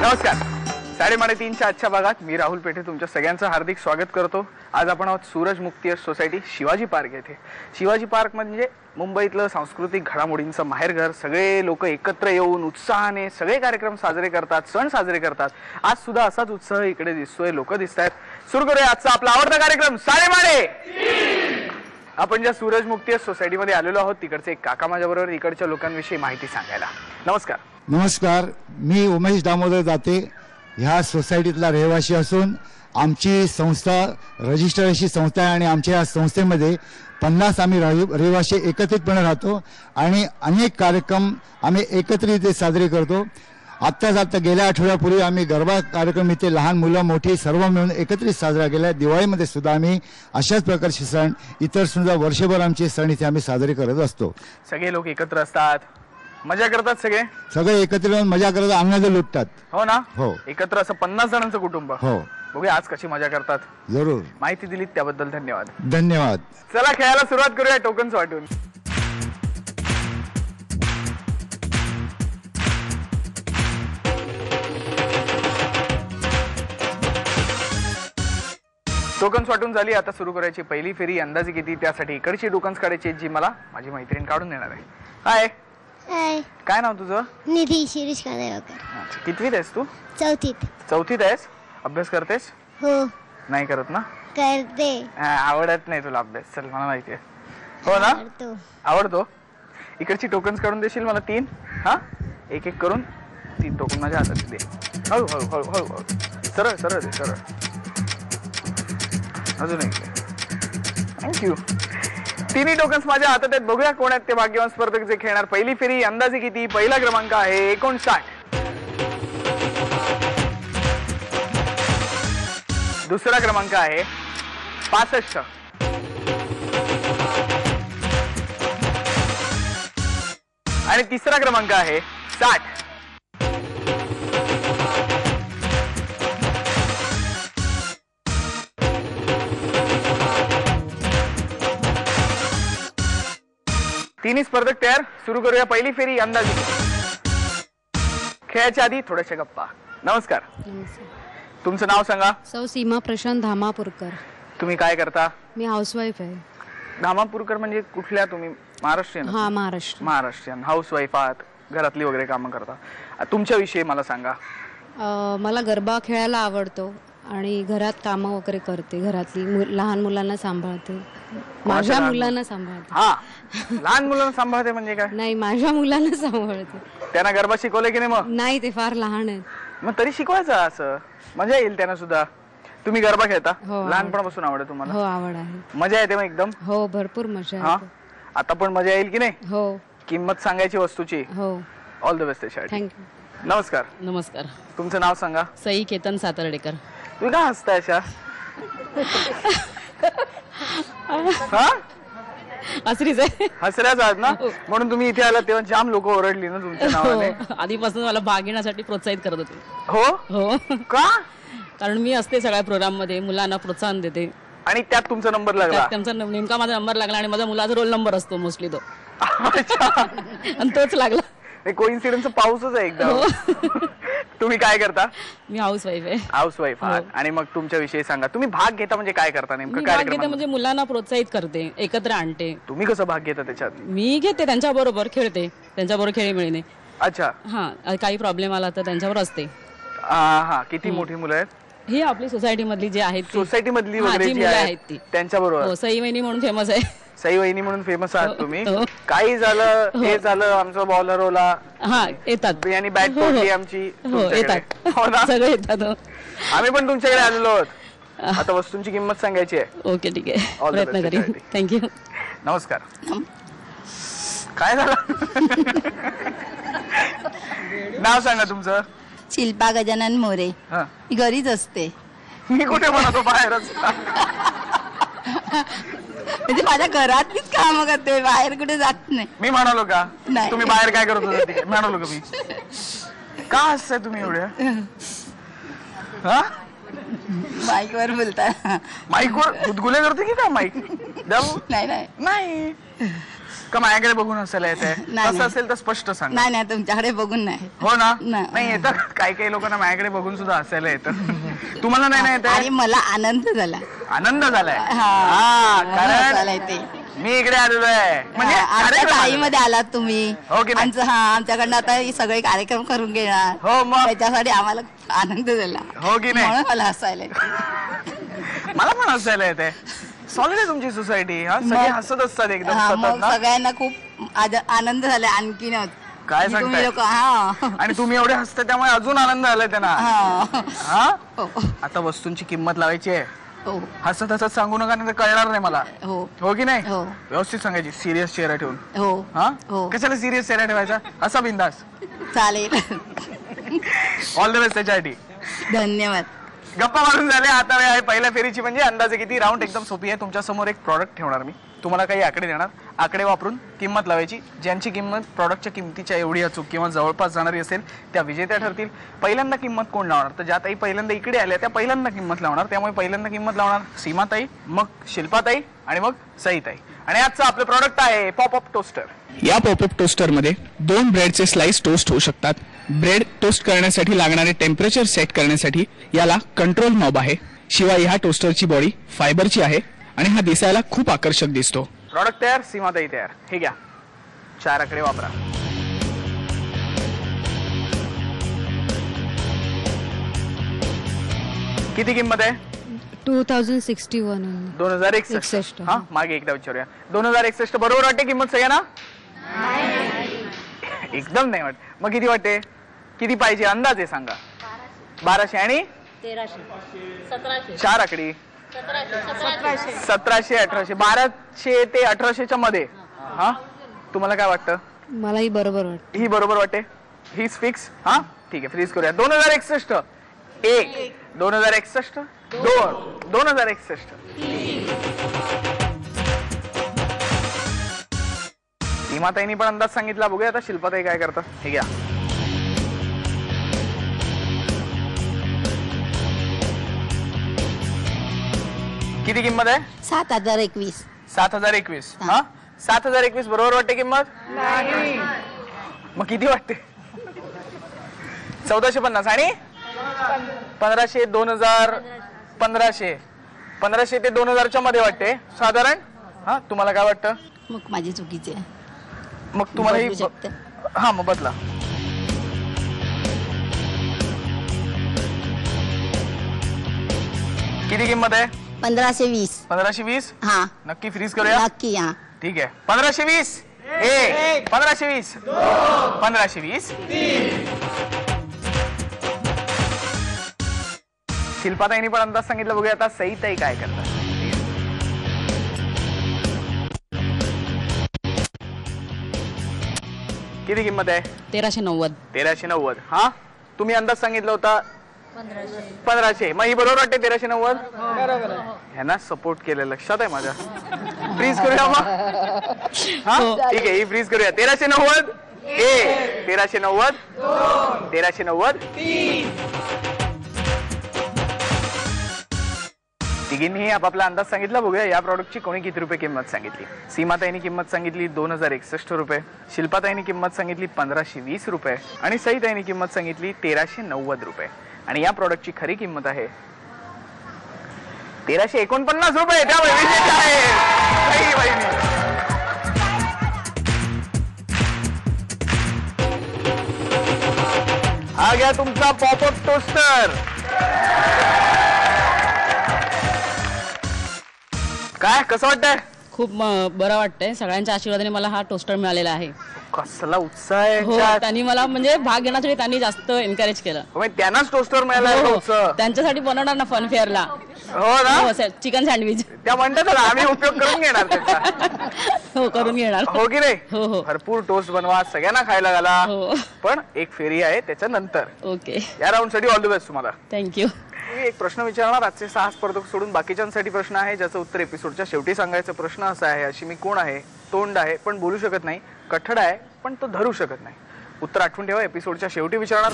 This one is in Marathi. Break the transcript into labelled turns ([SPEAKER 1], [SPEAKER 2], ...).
[SPEAKER 1] नमस्कार. 3:30च्या आजच्या भागात मी राहुल पेठे तुमच्या सगळ्यांचं हार्दिक स्वागत करतो. आज आपण आहोत सूरज मुक्ती सोसायटी शिवाजी पार्क येथे. शिवाजी पार्क म्हणजे मुंबईतलं सांस्कृतिक घडामोडींचं माहेरघर. सगळे लोक एकत्र येऊन उत्साहाने सगळे कार्यक्रम साजरे करतात, सण साजरे करतात. आज सुद्धा असाच उत्साह इकडे दिसतोय, लोक दिसतात. सुरू करूया आजचा आपला आवडता कार्यक्रम साडेमाडे. आपण ज्या सूरज मुक्ती सोसायटीमध्ये आलेलो आहोत तिकडचे एक काका माझ्याबरोबर इकडच्या लोकांविषयी माहिती सांगायला. नमस्कार.
[SPEAKER 2] नमस्कार, मी उमेश दामोदर दाते ह्या सोसायटीतला रहिवासी असून आमची संस्था रजिस्टर अशी संस्था आहे आणि आमच्या या संस्थेमध्ये 50 आम्ही रहिवासी एकत्रितपणे राहतो आणि अनेक कार्यक्रम आम्ही एकत्रित साजरे करतो. आत्ताच गेल्या आठवड्यापूर्वी आम्ही गरबा कार्यक्रम इथे लहान मुलं मोठी सर्व मिळून एकत्रित साजरा केला. दिवाळीमध्ये सुद्धा आम्ही अशाच प्रकारचे सण इतर सुद्धा वर्षभर आमचे सण इथे आम्ही साजरे करत असतो.
[SPEAKER 1] सगळे लोक एकत्र असतात, मजा करतात, सगळे
[SPEAKER 2] एकत्र येऊन मजा करत आनंद लुटतात.
[SPEAKER 1] हो ना.
[SPEAKER 2] हो,
[SPEAKER 1] एकत्र असं 50 जणांचं कुटुंब.
[SPEAKER 2] हो.
[SPEAKER 1] बघूया आज कशी मजा करतात.
[SPEAKER 2] जरूर.
[SPEAKER 1] माहिती दिलीत त्याबद्दल धन्यवाद.
[SPEAKER 2] धन्यवाद.
[SPEAKER 1] चला खेळायला सुरुवात करूया टोकन्स वाटून. टोकन्स वाटून झाली. आता सुरू करायची पहिली फेरी. अंदाजे किती त्यासाठी इकडची टोकन्स काढायची जी मला माझी मैत्रीण काढून देणार आहे. हाय.
[SPEAKER 3] हाय.
[SPEAKER 1] काय नाव तुझं?
[SPEAKER 3] निधी शिरीष कांदेकर.
[SPEAKER 1] कितवीत आहेस तू?
[SPEAKER 3] चौथीत.
[SPEAKER 1] चौथीत आहेस. अभ्यास करतेस?
[SPEAKER 3] हो.
[SPEAKER 1] नाही करत ना?
[SPEAKER 3] करते.
[SPEAKER 1] आवडत नाही तुला अभ्यास? चल मला माहिती आहे. हो ना. आवडतो. इकडची टोकन्स काढून देशील मला 3? हा, एक एक करून 3 टोकन माझ्या हातात दे. हळू हळू हळू हळू हळू. सरळ सरळ दे, सरळ. अजून एक. थँक्यू. 3 टोकन्स माझ्या हातात आहेत. बघूया कोण आहेत ते भाग्यवान स्पर्धक जे खेळणार पहिली फेरी. अंदाजे किती? पहिला क्रमांक आहे 59. दुसरा क्रमांक आहे 65. आणि तिसरा क्रमांक आहे 60. तिन्ही स्पर्धक तयार. सुरू करूया पहिली फेरी. अंदाजे खेळाच्या आधी थोड्याशा गप्पा. नमस्कार. तुमचं नाव सांगा.
[SPEAKER 4] सौ सीमा प्रशांत धामापूरकर.
[SPEAKER 1] तुम्ही काय करता?
[SPEAKER 4] मी हाऊसवाईफ आहे.
[SPEAKER 1] धामापूरकर म्हणजे कुठल्या तुम्ही? महाराष्ट्रीयन?
[SPEAKER 4] हा, महाराष्ट्र.
[SPEAKER 1] महाराष्ट्रीयन हाऊसवाईफ आहात, घरातली वगैरे कामं करता. तुमच्याविषयी मला सांगा.
[SPEAKER 4] मला गरबा खेळायला आवडतो आणि घरात कामं वगैरे करते. घरातली लहान मुलांना सांभाळते. माझ्या मुलांना सांभाळते.
[SPEAKER 1] हा, लहान मुलांना सांभाळते म्हणजे काय?
[SPEAKER 4] नाही, माझ्या मुलांना सांभाळते.
[SPEAKER 1] त्यांना गरबा शिकवले की नाही मग?
[SPEAKER 4] नाही, ते फार लहान आहेत.
[SPEAKER 1] मग तरी शिकवायचं, असं मजा येईल त्यांना सुद्धा. तुम्ही गरबा खेळता?
[SPEAKER 4] हो.
[SPEAKER 1] लहानपणापासून आवड आहे तुम्हाला?
[SPEAKER 4] हो, आवड आहे.
[SPEAKER 1] मजा येते मग एकदम?
[SPEAKER 4] हो, भरपूर मजा येते.
[SPEAKER 1] आता पण मजा येईल की नाही?
[SPEAKER 4] हो.
[SPEAKER 1] किंमत सांगायची वस्तूची.
[SPEAKER 4] हो.
[SPEAKER 1] ऑल द बेस्ट त्यासाठी.
[SPEAKER 4] थँक्यू.
[SPEAKER 1] नमस्कार.
[SPEAKER 5] नमस्कार.
[SPEAKER 1] तुमचं नाव सांगा.
[SPEAKER 5] सई केतन सातर्डेकर.
[SPEAKER 1] तुम्ही का हसताय अशा?
[SPEAKER 5] असरीच आहे.
[SPEAKER 1] हसऱ्याच आहात ना, म्हणून तुम्ही इथे आलात तेव्हा जाम लोक ओरडली ना तुमच्या नावाने.
[SPEAKER 5] आधीपासून मला भाग घेण्यासाठी प्रोत्साहित करत होते.
[SPEAKER 1] हो
[SPEAKER 5] हो.
[SPEAKER 1] का?
[SPEAKER 5] कारण मी असते सगळ्या प्रोग्राम मध्ये, मुलांना प्रोत्साहन देते.
[SPEAKER 1] आणि त्यात तुमचा नंबर लागला?
[SPEAKER 5] त्यांचा नेमका माझा नंबर लागला आणि माझा मुलाचा रोल नंबर असतो मोस्टली तो.
[SPEAKER 1] अच्छा.
[SPEAKER 5] आणि तोच लागला.
[SPEAKER 1] कोइन्सिडन्स पाऊसच आहे एकदम. तुम्ही काय करता?
[SPEAKER 5] मी हाऊसवाईफ आहे.
[SPEAKER 1] हाऊसवाईफ आहात. आणि मग तुमच्या विषयी सांगा. तुम्ही भाग घेता म्हणजे काय करता नेमकं?
[SPEAKER 5] भाग घेते म्हणजे मुलांना प्रोत्साहित करते, एकत्र आणते.
[SPEAKER 1] तुम्ही कसं भाग घेता त्याच्यात?
[SPEAKER 5] मी घेते त्यांच्या बरोबर, खेळते त्यांच्याबरोबर, खेळी मिळणे.
[SPEAKER 1] अच्छा.
[SPEAKER 5] हा, काही प्रॉब्लेम आला तर त्यांच्यावर असते.
[SPEAKER 1] हा. किती मोठी मुलं आहेत?
[SPEAKER 5] ही आपली सोसायटी मधली जी आहेत,
[SPEAKER 1] सोसायटी मधली वगैरे जी आहेत ती त्यांच्या बरोबर?
[SPEAKER 5] सई वहिनी म्हणून फेमस आहे.
[SPEAKER 1] सई वहिनी म्हणून फेमस आहात तुम्ही. काही झालं, हे झालं, आमचं बॉलर ओला,
[SPEAKER 5] हा, येतात.
[SPEAKER 1] आणि बॅट पडली आमची,
[SPEAKER 5] येतात.
[SPEAKER 1] हो ना,
[SPEAKER 5] सगळे येतात.
[SPEAKER 1] आम्ही पण तुमच्याकडे आलेलो आहोत. आता वस्तूंची किंमत सांगायची आहे.
[SPEAKER 5] ओके, ठीक आहे, प्रयत्न करेन. थँक्यू.
[SPEAKER 1] नमस्कार. काय झालं? नाव सांगा तुमचं.
[SPEAKER 6] शिल्पा गजानन मोरे. मी घरीच असते.
[SPEAKER 1] मी कुठे म्हणतो बाहेरच?
[SPEAKER 6] म्हणजे माझ्या घरातलीच काम करते, बाहेर कुठे जात नाही.
[SPEAKER 1] मी म्हणालो का?
[SPEAKER 6] नाही.
[SPEAKER 1] तुम्ही बाहेर काय करत होते म्हणालो का मी? का हसताय तुम्ही एवढ्या?
[SPEAKER 6] माईक वर बोलता?
[SPEAKER 1] माईक वर गुदगुले करते की काय? माईक
[SPEAKER 6] नाही नाही
[SPEAKER 1] नाही. का माझ्याकडे बघून हसायला येते?
[SPEAKER 6] नाही.
[SPEAKER 1] तसं असेल तर स्पष्ट सांग.
[SPEAKER 6] नाही नाही तुमच्याकडे बघून नाही.
[SPEAKER 1] हो ना?
[SPEAKER 6] नाही.
[SPEAKER 1] नाही येतं काही काही लोकांना माझ्याकडे बघून सुद्धा हसायला येतं. तुम्हाला नाही ना येत?
[SPEAKER 6] आणि मला आनंद झाला.
[SPEAKER 1] आनंद झालाय.
[SPEAKER 6] हा, मला
[SPEAKER 1] कारण
[SPEAKER 6] हसायला येते.
[SPEAKER 1] मी इकडे आलेलो आहे म्हणजे
[SPEAKER 6] आमच्या
[SPEAKER 1] कार्यक्रम आलेलो.
[SPEAKER 6] ताईमध्ये आलात तुम्ही.
[SPEAKER 1] हो की नाही?
[SPEAKER 6] आमच्याकडनं आता हे सगळे कार्यक्रम करून घेणार.
[SPEAKER 1] हो मग.
[SPEAKER 6] त्याच्यासाठी आम्हाला आनंद झाला.
[SPEAKER 1] हो की नाही?
[SPEAKER 6] म्हणून मला हसायला येते.
[SPEAKER 1] मला पण हसायला येते. सॉलिड आहे तुमची सोसायटी. हा सगळे
[SPEAKER 6] मग-
[SPEAKER 1] हसत असतात एकदम
[SPEAKER 6] हा,
[SPEAKER 1] सतत
[SPEAKER 6] मग
[SPEAKER 1] ना.
[SPEAKER 6] सगळ्यांना खूप आनंद झाला आणखीन.
[SPEAKER 1] काय
[SPEAKER 6] तुम्ही
[SPEAKER 1] सांगताय?
[SPEAKER 6] लोक हा
[SPEAKER 1] आणि तुम्ही एवढे हसते त्यामुळे अजून आनंद आलाय त्यांना.
[SPEAKER 6] हा.
[SPEAKER 1] हा
[SPEAKER 6] हो
[SPEAKER 1] आता वस्तूंची किंमत लावायची आहे.
[SPEAKER 6] हो
[SPEAKER 1] हसत हसत सांगू नका नाही तर कळणार नाही मला.
[SPEAKER 6] हो
[SPEAKER 1] हो की नाही?
[SPEAKER 6] हो.
[SPEAKER 1] व्यवस्थित सांगायची सिरियस चेहरा ठेवून.
[SPEAKER 6] हो
[SPEAKER 1] हा
[SPEAKER 6] हो.
[SPEAKER 1] कशाला सिरियस चेहरा ठेवायचा? असा बिंदास.
[SPEAKER 6] चालेल.
[SPEAKER 1] ऑल द बेस्ट त्याच्यासाठी.
[SPEAKER 6] धन्यवाद.
[SPEAKER 1] गप्पा मारून झाले. आता वेळ आहे पहिल्या फेरीची. म्हणजे अंदाजे किती राऊंड एकदम सोपी आहे. तुमच्या समोर एक प्रॉडक्ट ठेवणार मी. तुम्हाला काही आकडे देणार. आकडे वापरून किंमत लावायची. ज्यांची किंमत प्रॉडक्टच्या किमतीच्या एवढी अचूक किंवा जवळपास जाणारी असेल त्या विजेत्या ठरतील. पहिल्यांदा किंमत कोण लावणार? तर ज्या ताई पहिल्यांदा इकडे आल्या त्या पहिल्यांदा किंमत लावणार. त्यामुळे पहिल्यांदा किंमत लावणार सीमाताई, मग शिल्पाताई आणि मग सईताई. आणि आजचं आपलं प्रॉडक्ट आहे पॉपअप टोस्टर. या पॉपअप टोस्टर मध्ये 2 ब्रेडचे स्लाइस टोस्ट होऊ शकतात. ब्रेड टोस्ट करण्यासाठी लागणारे टेम्परेचर सेट करण्यासाठी याला कंट्रोल नॉब आहे. शिवाय ह्या टोस्टरची बॉडी फायबरची आहे आणि हा दिसायला खूप आकर्षक दिसतो. प्रॉडक्ट तयार, सीमाताई तयार. हे घ्या 4 आकडे वापरा. किती किंमत आहे?
[SPEAKER 4] 2061.
[SPEAKER 1] 2061. हा मागे एकदा विचारूया. 2061 बरोबर वाटते किंमत सगळ्यांना? एकदम नाही वाटत. मग किती वाटते? किती पाहिजे अंदाजे सांगा. 1200 आणि 4 आकडी 1700 1800. 1200 ते 1800च्या मध्ये. हा तुम्हाला काय वाटतं?
[SPEAKER 4] मलाही बरोबर वाटतं.
[SPEAKER 1] ही बरोबर वाटते. हीच फिक्स. हा ठीक आहे फ्रीज करूया. 2061 1 2061 2 2061. सीमाताईंनी पण अंदाज सांगितला. बघूया आता शिल्पाताई काय करतात. हे घ्या. किती किंमत आहे?
[SPEAKER 6] 7021.
[SPEAKER 1] 7021. हा 7021 बरोबर वाटते किंमत? मग किती वाटते? 1450 आणि 1500 2000 1500 1500 ते 2000च्या मध्ये वाटते साधारण. हा तुम्हाला काय वाटतं?
[SPEAKER 6] मग माझी चुकीची आहे.
[SPEAKER 1] मग तुम्हाला
[SPEAKER 6] बदलू शकते.
[SPEAKER 1] हा मग बदला. किती किंमत आहे?
[SPEAKER 6] 1520.
[SPEAKER 1] 1520.
[SPEAKER 6] हा
[SPEAKER 1] नक्की फ्रीज करूया.
[SPEAKER 6] नक्की. हा
[SPEAKER 1] ठीक आहे 1520 1 1520 1520. शिल्पाताईंनी पण अंदाज सांगितलं. बघूया आता सईताई काय करतात. किती किंमत आहे?
[SPEAKER 5] 1390.
[SPEAKER 1] 1390. हा तुम्ही अंदाज सांगितला होता 1500. मग ही बरोबर वाटते 1390? ह्यांना सपोर्ट केलं लक्षात आहे माझ्या. फ्रीज करूया मग. हा ठीक आहे ही फ्रीज करूया. 1390 1390 1390. तिघींनी आपापला अंदाज सांगितला. बघूया या प्रॉडक्टची कोणी किती रुपये किंमत सांगितली. सीमाताईंनी किंमत सांगितली 2061 रुपये. शिल्पाताईंनी किंमत सांगितली 1520 रुपये आणि सईताईंनी किंमत सांगितली 1390 रुपये. आणि या प्रॉडक्टची खरी किंमत आहे 1349 रुपये. त्यामुळे विजेता आहे सई बहिणी. हा घ्या तुमचा पॉपअप टोस्टर. काय कसं वाटतंय?
[SPEAKER 5] खूप बरं वाटतंय. सगळ्यांच्या आशीर्वादाने मला हा टोस्टर मिळालेला आहे.
[SPEAKER 1] कसला उत्साह आहे
[SPEAKER 5] हो
[SPEAKER 1] यांच्यात.
[SPEAKER 5] त्यांनी मला म्हणजे भाग घेण्यासाठी त्यांनी जास्त एनकरेज केलं.
[SPEAKER 1] म्हणजे त्यांनाच टोस्टर मिळाला
[SPEAKER 5] हो,
[SPEAKER 1] उत्साह.
[SPEAKER 5] त्यांच्यासाठी बनवणार ना फन फेअरला.
[SPEAKER 1] हो ना
[SPEAKER 5] चिकन सँडविच.
[SPEAKER 1] त्या म्हणतात ना आम्ही उपयोग करून घेणार त्याचा.
[SPEAKER 5] हो करून घेणार.
[SPEAKER 1] हो की नाही?
[SPEAKER 5] हो हो
[SPEAKER 1] भरपूर टोस्ट बनवा सगळ्यांना खायला घाला.
[SPEAKER 5] हो.
[SPEAKER 1] पण एक फेरी आहे त्याच्या नंतर.
[SPEAKER 5] ओके
[SPEAKER 1] या राऊंड साठी ऑल द बेस्ट तुम्हाला.
[SPEAKER 5] थँक्यू.
[SPEAKER 1] मी एक प्रश्न विचारणार. आजचे 6 स्पर्धक सोडून बाकीच्यांसाठी प्रश्न आहे ज्याचं उत्तर एपिसोडच्या शेवटी सांगायचं. प्रश्न असा आहे. अशी मी कोण आहे? तोंड आहे पण बोलू शकत नाही. कठड आहे पण तो धरू शकत नाही. उत्तर आठवून ठेवा. एपिसोडच्या शेवटी विचारणार.